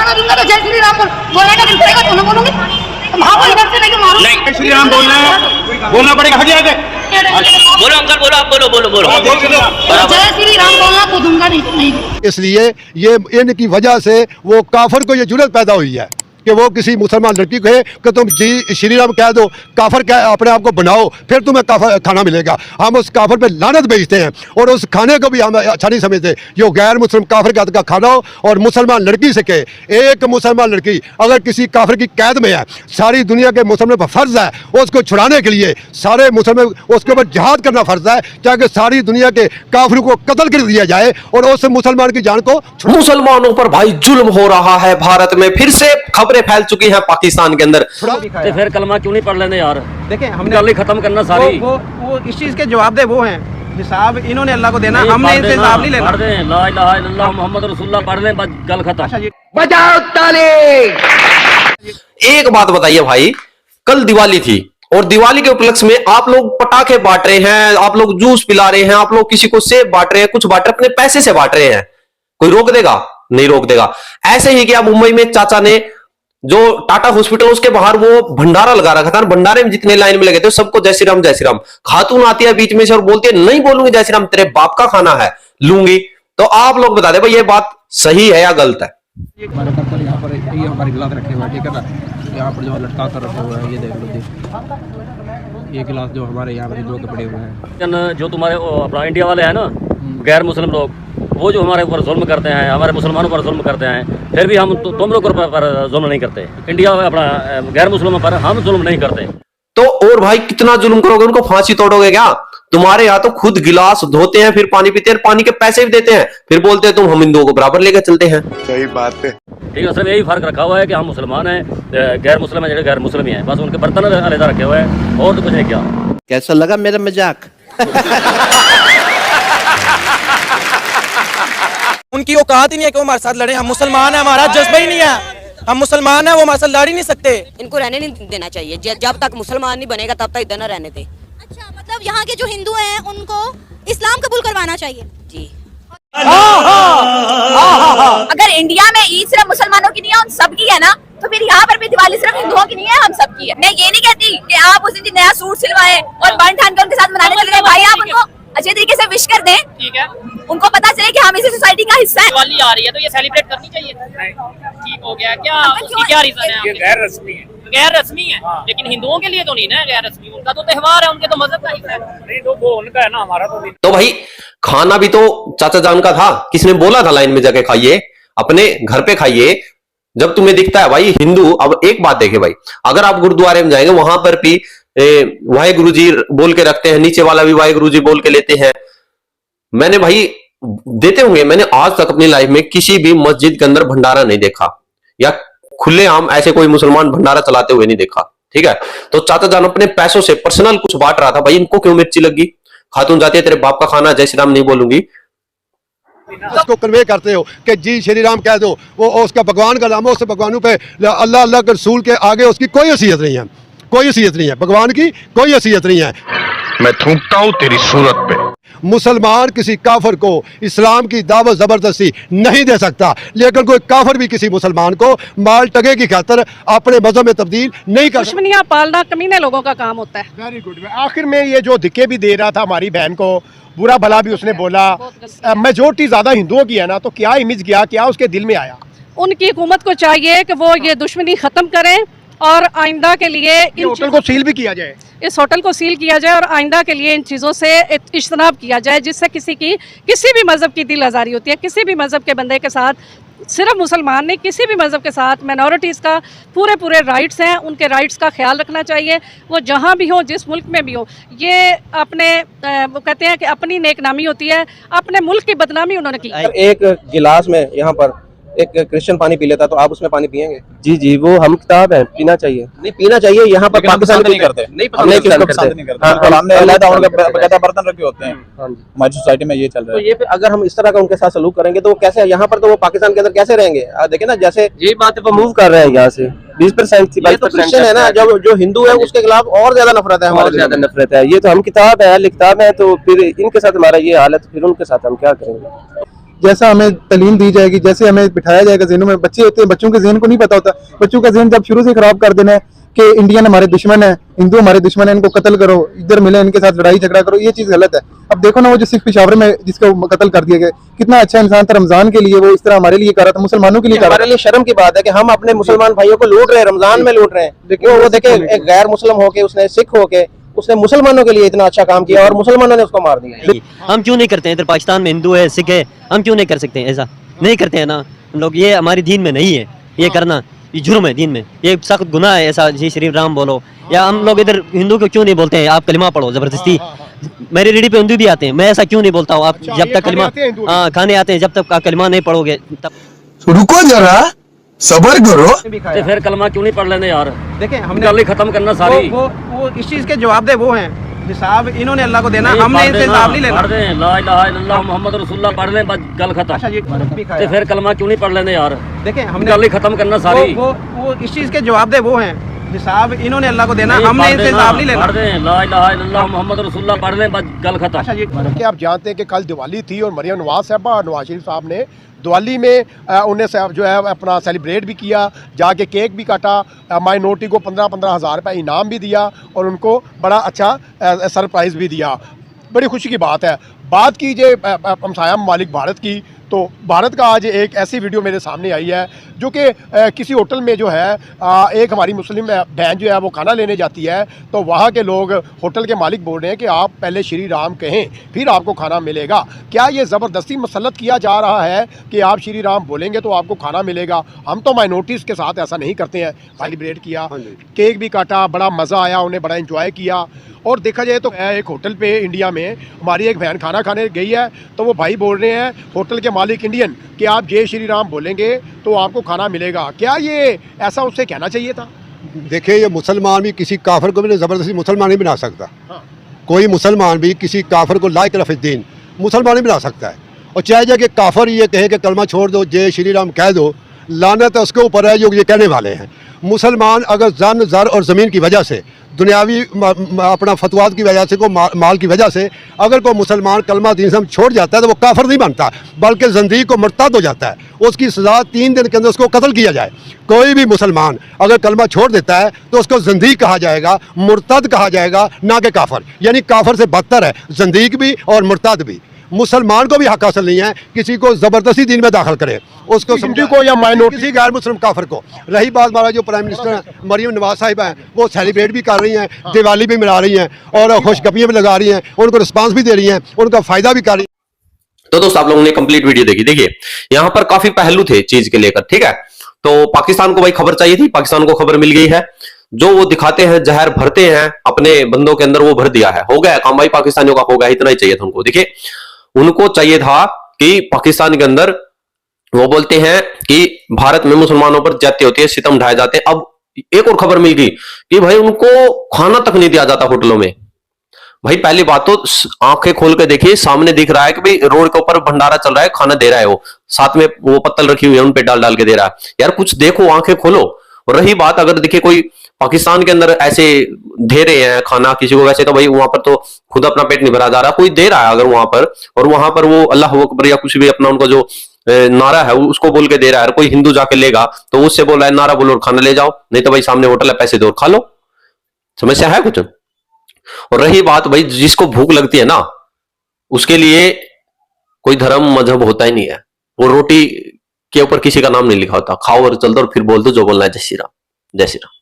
गाना दूंगा तो जय श्री राम बोलने का दिन पड़ेगा तो ना बोलूंगी। भागो इधर से लेके मारो। नहीं श्री राम बोलना पड़ेगा। हट जाए बोलो अंकल, बोलो आप, बोलो बोलो बोलो। जय श्री राम बोलना तो दूंगा नहीं। इसलिए ये इनकी वजह से वो काफर को ये जुर्रत पैदा हुई है कि वो किसी मुसलमान लड़की को कहे कि तुम जी श्री राम कह दो, काफर कह अपने आप को बनाओ, फिर तुम्हें काफर खाना मिलेगा। हम उस काफर पे लानत भेजते हैं और उस खाने को भी हम अच्छा नहीं समझते जो गैर मुस्लिम काफर का खाना हो। और मुसलमान लड़की से कहे, एक मुसलमान लड़की अगर किसी काफर की कैद में है, सारी दुनिया के मुसलमान पर फर्ज है उसको छुड़ाने के लिए, सारे मुसलमान उसके ऊपर जिहाद करना फर्ज है ताकि सारी दुनिया के काफिरों को कत्ल कर दिया जाए और उस मुसलमान की जान को। मुसलमानों पर भाई जुल्म हो रहा है भारत में, फिर से खबरें फैल चुकी हैं पाकिस्तान के अंदर। तो फिर कलमा क्यों नहीं पढ़ लेते यार? देखें हमने गल खत्म करना सारी। वो इस चीज के जवाब दे वो हैं, हिसाब इन्होंने अल्लाह को देना, हमने इनसे हिसाब नहीं लेना। पढ़ दें ला इलाहा इल्लल्लाह मुहम्मद रसूलुल्लाह पढ़ लें, बस गल खत्म। बजाओ ताली। एक बात बताइए भाई, कल दिवाली थी और दिवाली के उपलक्ष्य में आप लोग पटाखे बांट रहे हैं, आप लोग जूस पिला रहे हैं, आप लोग किसी को सेब बांट रहे हैं, कुछ बांट रहे अपने पैसे से बांट रहे हैं। कोई रोक देगा? नहीं रोक देगा। ऐसे ही क्या मुंबई में चाचा ने जो टाटा हॉस्पिटल उसके बाहर वो भंडारा लगा रखा था, भंडारे में जितने लाइन में लगे थे सबको जय श्री राम जय श्री राम। खातून आती है बीच में से और बोलती है नहीं बोलूंगी जय श्री राम, तेरे बाप का खाना है लूंगी। तो आप लोग बता दे भाई ये बात सही है या गलत है? हमारे कंपनी यहाँ पर ये हमारे गिलास रखे हुए हैं, ठीक है ना, यहाँ पर जो लटका कर रखे हुए हैं ये देख लो, ये गिलास जो हमारे यहाँ पर दो के पड़े हुए हैं। जो तुम्हारे अपना इंडिया वाले हैं ना, गैर मुस्लिम लोग, वो जो हमारे ऊपर जुल्म करते हैं, हमारे मुसलमानों पर जुल्म करते हैं, फिर भी हम तुम लोगों पर जुल्म नहीं करते। इंडिया अपना गैर मुस्लिमों पर हम जुल्म नहीं करते। तो और भाई कितना जुल्म करोगे? उनको फांसी तोड़ोगे क्या? तुम्हारे यहाँ तो खुद गिलास धोते हैं, फिर पानी पीते हैं, पानी के पैसे भी देते हैं, फिर बोलते हैं तुम हम हिंदुओं को बराबर लेकर चलते हैं। सही बात है। ठीक है, सिर्फ यही फर्क रखा हुआ है कि हम मुसलमान हैं, गैर मुस्लिम है, गैर मुस्लिम ही है, बस उनके बर्तन अलग रखे हुए हैं और तो कुछ नहीं। क्या कैसा लगा मेरा मजाक? उनकी औकात ही नहीं है कि वो हमारे साथ लड़े। हम मुसलमान हैं, हमारा जज्बा ही नहीं है, हम मुसलमान हैं, वो हमारे साथ लड़ ही नहीं सकते। इनको रहने नहीं देना चाहिए, जब तक मुसलमान नहीं बनेगा तब तक इधर न रहने दे। अच्छा, मतलब यहाँ के जो हिंदू हैं उनको इस्लाम कबूल करवाना चाहिए जी। अगर इंडिया में ईद सिर्फ मुसलमानों की नहीं है, उन सबकी है ना, तो फिर यहाँ पर भी दिवाली सिर्फ हिंदुओं की नहीं है, हम सबकी है। मैं ये नहीं कहती कि आप उस दिन नया सूट सिलवाएं और बन ठान कर उनके साथ मनाने चले जाएं। भाई आप उनको अच्छे तरीके से विश कर दें, ठीक है, उनको पता चले कि हम इसी सोसाइटी का हिस्सा है। दिवाली आ रही है तो ये सेलिब्रेट करनी चाहिए। ठीक हो गया क्या? उसकी क्या रीजन है? ये गैर रस्मी है। गैर रस्मी है, लेकिन हिंदुओं के लिए तो नहीं ना गैर रस्मी, उनका तो त्योहार है, उनके तो मजहब का हिस्सा है। नहीं तो वो उनका है ना, हमारा तो नहीं। तो भाई खाना भी तो चाचा जान का था, किसने बोला था लाइन में जाके खाइए, अपने घर पे खाइए। जब तुम्हें दिखता है भाई हिंदू, अब एक बात देखे भाई, अगर आप गुरुद्वारे में जाएंगे वहां पर भी वाहेगुरु जी बोल के रखते हैं, नीचे वाला भी वाहेगुरु जी बोल के लेते हैं। मैंने भाई देते होंगे, मैंने आज तक अपनी लाइफ में किसी भी मस्जिद के अंदर भंडारा नहीं देखा या खुलेआम ऐसे कोई मुसलमान भंडारा चलाते हुए नहीं देखा। ठीक है, तो चाचा जान अपने पैसों से पर्सनल कुछ बांट रहा था। भाई इनको क्यों मिर्ची लगी? खातून जाती है तेरे बाप का खाना, जय श्री राम नहीं बोलूंगी। उसको कन्वे करते हो कि जी श्री राम कह दो, वो उसका भगवान का नाम है, उस भगवानों पे अल्लाह अल्लाह के रसूल के आगे उसकी कोई हैसियत नहीं है, कोई हैसियत नहीं है, भगवान की कोई हैसियत नहीं है। मैं थूकता हूँ तेरी सूरत पे। मुसलमान किसी काफर को इस्लाम की दावत जबरदस्ती नहीं दे सकता, लेकिन कोई काफर भी किसी मुसलमान को माल टगे की खातर अपने मजहब में तब्दील नहीं कर सकता। दुश्मनियां पालना कमीने लोगों का काम होता है। Very good. आखिर में ये जो धिक्के भी दे रहा था हमारी बहन को, बुरा भला भी उसने बोला, मेजोरिटी ज्यादा हिंदुओं की है ना, तो क्या इमेज गया, क्या उसके दिल में आया? उनकी हुकूमत को चाहिए कि वो ये दुश्मनी खत्म करें और आइंदा के लिए इन होटल को सील भी किया जाए, इस होटल को सील किया जाए और आइंदा के लिए इन चीज़ों से इज्तनाब किया जाए, जिससे किसी भी मज़हब की दिल आज़ारी होती है। किसी भी मज़हब के बंदे के साथ, सिर्फ मुसलमान नहीं, किसी भी मज़हब के साथ माइनॉरिटीज़ का पूरे राइट्स हैं, उनके राइट्स का ख्याल रखना चाहिए। वो जहाँ भी हो, जिस मुल्क में भी हो, ये अपने वो कहते हैं कि अपनी नेकनामी होती है, अपने मुल्क की बदनामी उन्होंने की। एक गिलास में यहाँ पर एक क्रिश्चियन पानी पी लेता तो आप उसमें पानी पियेंगे? जी जी, वो हम किताब है, पीना चाहिए। नहीं पीना चाहिए, यहाँ पर पाकिस्तान नहीं करते, नहीं हमने किसको पसंद नहीं करते। हमने अलग बर्तन रखे होते हैं, हमारी सोसाइटी में ये चल रहा है। तो ये अगर हम इस तरह का उनके साथ सलूक करेंगे तो वो कैसे, यहाँ पर तो वो पाकिस्तान के अंदर कैसे रहेंगे? देखे ना, जैसे यही बात है, वो मूव कर रहे हैं यहाँ से 20% 22% है ना, जो हिंदू है उसके खिलाफ और ज्यादा नफरत है, हमारे ज्यादा नफरत है। ये तो हम किताब है, किताब है, तो फिर इनके साथ हमारा ये हालत, फिर उनके साथ हम क्या करेंगे? जैसा हमें तालीम दी जाएगी, जैसे हमें बिठाया जाएगा जहनों में, बच्चे होते हैं, बच्चों के जहन को नहीं पता होता, बच्चों का जहन जब शुरू से खराब कर देना है कि इंडियन हमारे दुश्मन है, हिंदू हमारे दुश्मन है, इनको कत्ल करो, इधर मिले इनके साथ लड़ाई झगड़ा करो, ये चीज गलत है। अब देखो ना वो जो सिख पेशावर में जिसको कत्ल कर दिया गया, कितना अच्छा इंसान था, रमजान के लिए वो इस तरह हमारे लिए कर रहा था, मुसलमानों के लिए कर रहा हमारे लिए शर्म की बात है कि हम अपने मुसलमान भाइयों को लूट रहे हैं, रमजान में लूट रहे हैं। वो देखे एक गैर मुस्लिम होके, उसने सिख होके उसने मुसलमानों के लिए इतना अच्छा काम किया और मुसलमानों ने उसको मार दिया। हम क्यों नहीं करते हैं? इधर पाकिस्तान में हिंदू है, सिख है, हम क्यों नहीं कर सकते हैं? ऐसा नहीं करते हैं ना हम लोग, ये हमारे दीन में नहीं है, ये करना ये जुर्म है दीन में, ये सख्त गुनाह है। ऐसा जय श्री राम बोलो, या हम लोग इधर हिंदू को क्यों नहीं बोलते हैं आप कलिमा पढ़ो जबरदस्ती? मेरी रेडी पे हिंदू भी आते हैं, मैं ऐसा क्यों नहीं बोलता हूँ आप जब तक कलिमा खाने आते हैं, जब तक आप कलिमा नहीं पढ़ोगे तब रुको जरा, सबर करो। तो फिर कलमा क्यों नहीं पढ़ लेते यार? देखें हमने गल ही खत्म करना सारी। वो इस चीज के जवाब दे, वो हैं हिसाब इन्होंने अल्लाह को देना, हमने इनसे हिसाब नहीं लेना। पढ़ दें ला इलाहा इल्लल्लाह मुहम्मद रसूलुल्लाह पढ़ लें, बस गल खत्म। अच्छा, ये तो फिर कलमा क्यों नहीं पढ़ लेते यार? देखें हमने गल ही खत्म करना सारी। वो इस चीज के जवाब दे, वो हैं हिसाब इन्होंने अल्लाह को देना, हमने इनसे हिसाब नहीं लेना। पढ़ दें ला इलाहा इल्लल्लाह मुहम्मद रसूलुल्लाह पढ़ लें, बस गल खत्म। अच्छा, ये कि आप जानते हैं कि कल दिवाली थी और मरियम नवाज साहबा और नवाज शरीफ साहब ने दिवाली में उन्हें जो है अपना सेलिब्रेट भी किया, जाके केक भी काटा, माइनॉरिटी को 15-15 हज़ार रुपये इनाम भी दिया और उनको बड़ा अच्छा सरप्राइज़ भी दिया। बड़ी खुशी की बात है। बात कीजिए हमसाया ममालिक भारत की, तो भारत का आज एक ऐसी वीडियो मेरे सामने आई है जो कि किसी होटल में जो है एक हमारी मुस्लिम बहन जो है वो खाना लेने जाती है, तो वहाँ के लोग होटल के मालिक बोल रहे हैं कि आप पहले श्री राम कहें फिर आपको खाना मिलेगा। क्या ये ज़बरदस्ती मसलत किया जा रहा है कि आप श्री राम बोलेंगे तो आपको खाना मिलेगा? हम तो माइनॉरिटीज़ के साथ ऐसा नहीं करते हैं। सेलिब्रेट किया, केक भी काटा, बड़ा मज़ा आया, उन्हें बड़ा इंजॉय किया। और देखा जाए तो एक होटल पे इंडिया में हमारी एक बहन खाना खाने गई है, तो वो भाई बोल रहे हैं होटल के मालिक इंडियन कि आप जय श्री राम बोलेंगे तो आपको खाना मिलेगा। क्या ये ऐसा उससे कहना चाहिए था? देखिए, ये मुसलमान भी किसी काफिर को भी ज़बरदस्ती मुसलमान नहीं बना सकता। कोई मुसलमान भी किसी काफिर को ला इकराह फिद्दीन मुसलमान नहीं बना सकता है। और चाहे जाए कि काफिर ये कहे कि कलमा छोड़ दो, जय श्री राम कह दो, लानत उसके ऊपर है जो ये कहने वाले हैं। मुसलमान अगर जन ज़र और ज़मीन की वजह से, दुनियावी अपना फतवात की वजह से, को माल की वजह से अगर कोई मुसलमान कलमा दीन से छोड़ जाता है तो वो काफिर नहीं बनता, बल्कि ज़ंदीक को मुर्तद हो जाता है। उसकी सज़ा 3 दिन के अंदर उसको कत्ल किया जाए। कोई भी मुसलमान अगर कलमा छोड़ देता है तो उसको ज़ंदीक कहा जाएगा, मुर्तद कहा जाएगा, ना कि काफिर। यानी काफिर से बदतर है ज़ंदीक भी और मुर्तद भी। मुसलमान को भी हक हासिल नहीं है किसी को ज़बरदस्ती दीन में दाखिल करे, उसको हिंदू को या माइनॉरिटी किसी गैर मुस्लिम काफिर को। रही बात हमारा जो प्राइम मिनिस्टर मरियम नवाज साहिबा हैं, वो सेलिब्रेट भी कर रही हैं, दिवाली भी मना रही हैं और खुशखबरियाँ भी लगा रही हैं, उनको रिस्पांस भी दे रही हैं, उनका फ़ायदा भी कर रही हैं। तो दोस्तों, आप लोगों ने कंप्लीट वीडियो देखी। देखिए, यहाँ पर काफी पहलू थे चीज के लेकर, ठीक है। तो पाकिस्तान को भाई खबर चाहिए थी, पाकिस्तान को खबर मिल गई है। जो वो दिखाते हैं, जहर भरते हैं अपने बंदों के अंदर, वो भर दिया है। हो गया काम भाई, पाकिस्तानियों का हो गया, इतना ही चाहिए था उनको। देखिए, उनको चाहिए था कि पाकिस्तान के अंदर वो बोलते हैं कि भारत में मुसलमानों पर ज्यादती होती है, सितम ढाए जाते हैं। अब एक और खबर मिल गई कि भाई उनको खाना तक नहीं दिया जाता होटलों में। भाई पहली बात तो आंखें खोल के देखिए, सामने दिख रहा है कि भाई रोड के ऊपर भंडारा चल रहा है, खाना दे रहा है, वो साथ में वो पत्तल रखी हुई है, उन पे डाल डाल के दे रहा है। यार कुछ देखो, आंखें खोलो। और रही बात, अगर देखिए कोई पाकिस्तान के अंदर ऐसे दे रहे हैं खाना किसी को, वैसे तो भाई वहां पर तो खुद अपना पेट नहीं भरा जा रहा, कोई दे रहा है अगर वहां पर, और वहां पर वो अल्लाह अकबर या कुछ भी अपना उनका जो नारा है उसको बोल के दे रहा है, कोई हिंदू जाके लेगा तो उससे बोल रहा है नारा बोलो और खाना ले जाओ, नहीं तो भाई सामने होटल है, पैसे दो और खा लो। समस्या है कुछ? और रही बात भाई, जिसको भूख लगती है ना, उसके लिए कोई धर्म मजहब होता ही नहीं है। वो रोटी के ऊपर किसी का नाम नहीं लिखा होता, खाओ और चल दो और फिर बोल दो जो बोलना है, जय श्री राम, जय श्री राम।